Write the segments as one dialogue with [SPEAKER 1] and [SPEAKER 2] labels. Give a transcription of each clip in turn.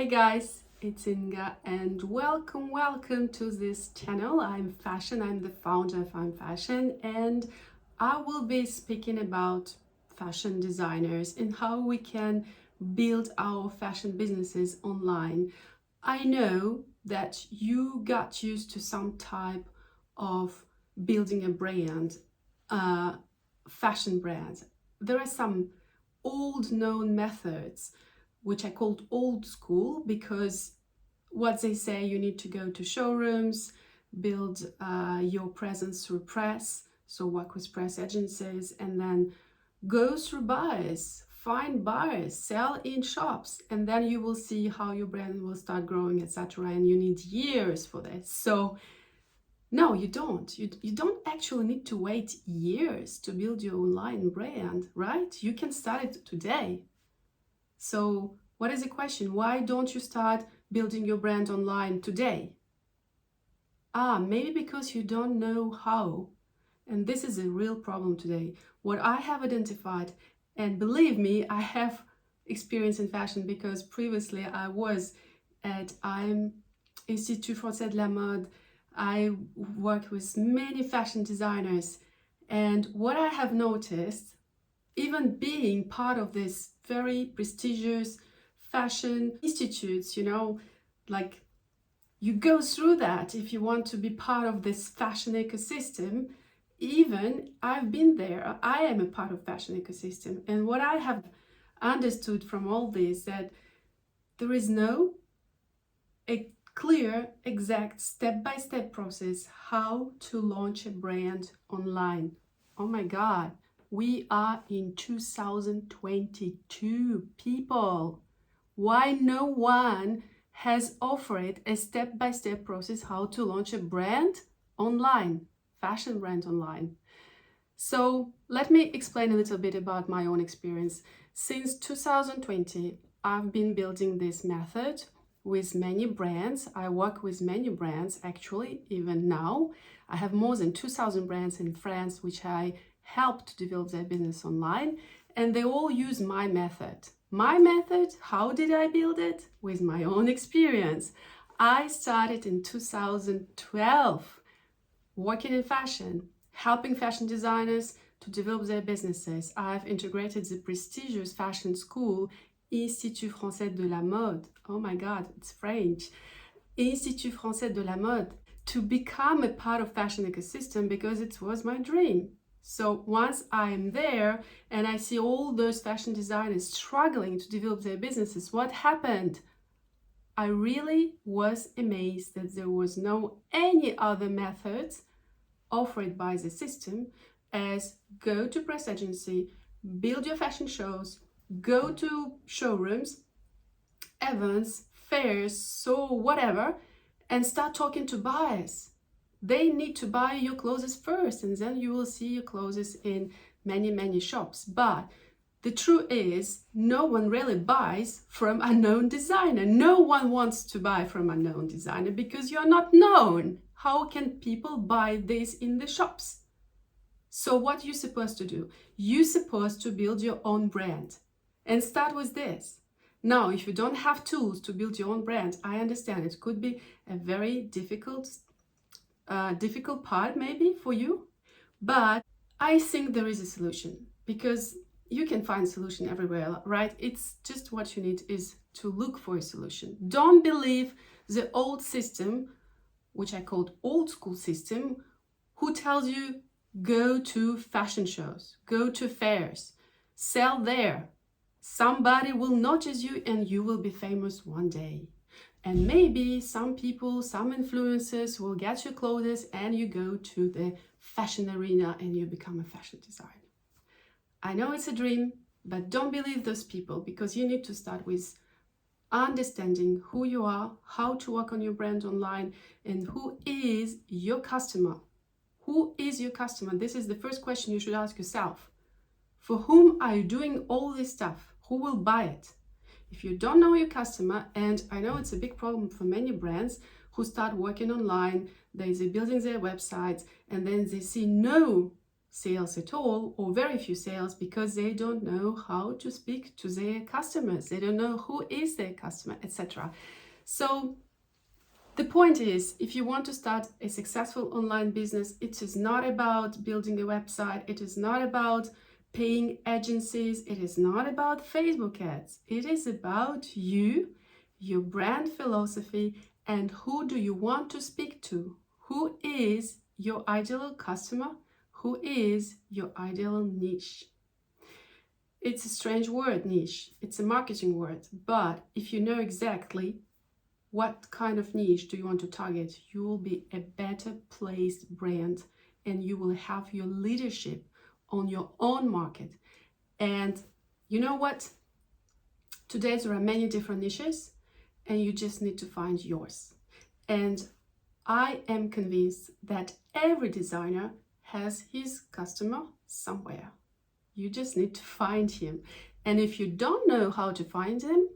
[SPEAKER 1] Hey guys, it's Inga and welcome to this channel. I'm the founder of I'm Fashion, and I will be speaking about fashion designers and how we can build our fashion businesses online. I know that you got used to some type of building a brand, fashion brand. There are some old known methods which I called old school, because what they say, you need to go to showrooms, build your presence through press, so work with press agencies, and then go through buyers, find buyers, sell in shops, and then you will see how your brand will start growing, etc. And you need years for this. So no, you don't. You don't actually need to wait years to build your online brand, right? You can start it today. So what is the question? Why don't you start building your brand online today? Maybe because you don't know how. And this is a real problem today. What I have identified, and believe me, I have experience in fashion because previously I was at Institut Français de la Mode. I worked with many fashion designers. And what I have noticed, even being part of this very prestigious fashion institutes, like you go through that if you want to be part of this fashion ecosystem. Even I've been there, I am a part of fashion ecosystem. And what I have understood from all this, that there is no a clear, exact step-by-step process how to launch a brand online. Oh my God. We are in 2022, people. Why no one has offered a step-by-step process how to launch a brand online, fashion brand online? So let me explain a little bit about my own experience. Since 2020, I've been building this method with many brands. I work with many brands, actually, even now. I have more than 2,000 brands in France, which I help to develop their business online, and they all use my method. My method, how did I build it? With my own experience. I started in 2012 working in fashion, helping fashion designers to develop their businesses. I've integrated the prestigious fashion school Institut Français de la Mode. Oh my God, it's French. Institut Français de la Mode, to become a part of fashion ecosystem, because it was my dream. So once I'm there and I see all those fashion designers struggling to develop their businesses, what happened? I really was amazed that there was no any other methods offered by the system as go to press agency, build your fashion shows, go to showrooms, events, fairs, so whatever, and start talking to buyers. They need to buy your clothes first, and then you will see your clothes in many shops. But the truth is, no one really buys from a known designer. No one wants to buy from a known designer because you're not known. How can people buy this in the shops? So what you're supposed to do? You're supposed to build your own brand and start with this. Now, if you don't have tools to build your own brand, I understand it could be a very difficult part maybe for you, but I think there is a solution, because you can find solution everywhere, right? It's just what you need is to look for a solution. Don't believe the old system, which I called old school system, who tells you go to fashion shows, go to fairs, sell there. Somebody will notice you and you will be famous one day. And maybe some people, some influencers will get your clothes and you go to the fashion arena and you become a fashion designer. I know it's a dream, but don't believe those people, because you need to start with understanding who you are, how to work on your brand online, and who is your customer. Who is your customer? This is the first question you should ask yourself. For whom are you doing all this stuff? Who will buy it? If you don't know your customer, and I know it's a big problem for many brands who start working online, they're building their websites, and then they see no sales at all or very few sales because they don't know how to speak to their customers. They don't know who is their customer, etc. So the point is, if you want to start a successful online business, it is not about building a website. It is not about paying agencies. It is not about Facebook ads. It is about you, your brand philosophy, and who do you want to speak to? Who is your ideal customer? Who is your ideal niche? It's a strange word, niche. It's a marketing word. But if you know exactly what kind of niche do you want to target, you will be a better placed brand and you will have your leadership on your own market. And you know what? Today there are many different niches and you just need to find yours. And I am convinced that every designer has his customer somewhere. You just need to find him. And if you don't know how to find him,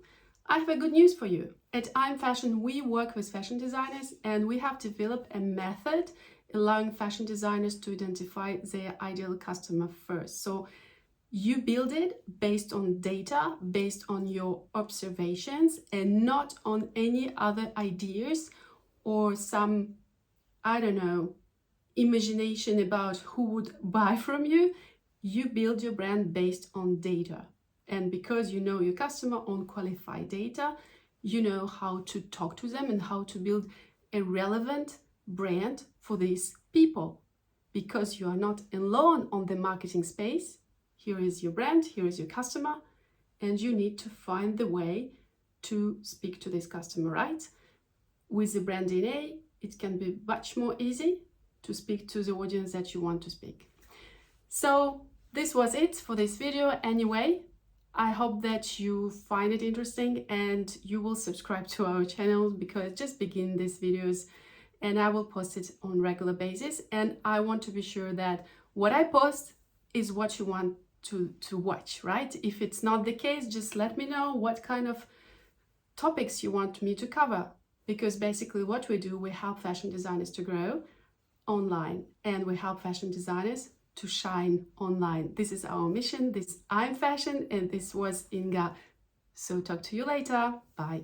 [SPEAKER 1] I have a good news for you. At I'm Fashion, we work with fashion designers and we have developed a method allowing fashion designers to identify their ideal customer first. So you build it based on data, based on your observations, and not on any other ideas or some, I don't know, imagination about who would buy from you. You build your brand based on data. And because you know your customer on qualified data, you know how to talk to them and how to build a relevant brand for these people. Because you are not alone on the marketing space. Here is your brand, here is your customer, and you need to find the way to speak to this customer, right? With the brand DNA, it can be much more easy to speak to the audience that you want to speak. So this was it for this video anyway. I hope that you find it interesting and you will subscribe to our channel because just begin these videos and I will post it on regular basis. And I want to be sure that what I post is what you want to watch, right? If it's not the case, just let me know what kind of topics you want me to cover. Because basically what we do, we help fashion designers to grow online and we help fashion designers to shine online. This is our mission. This I'm Fashion and this was Inga. So talk to you later. Bye.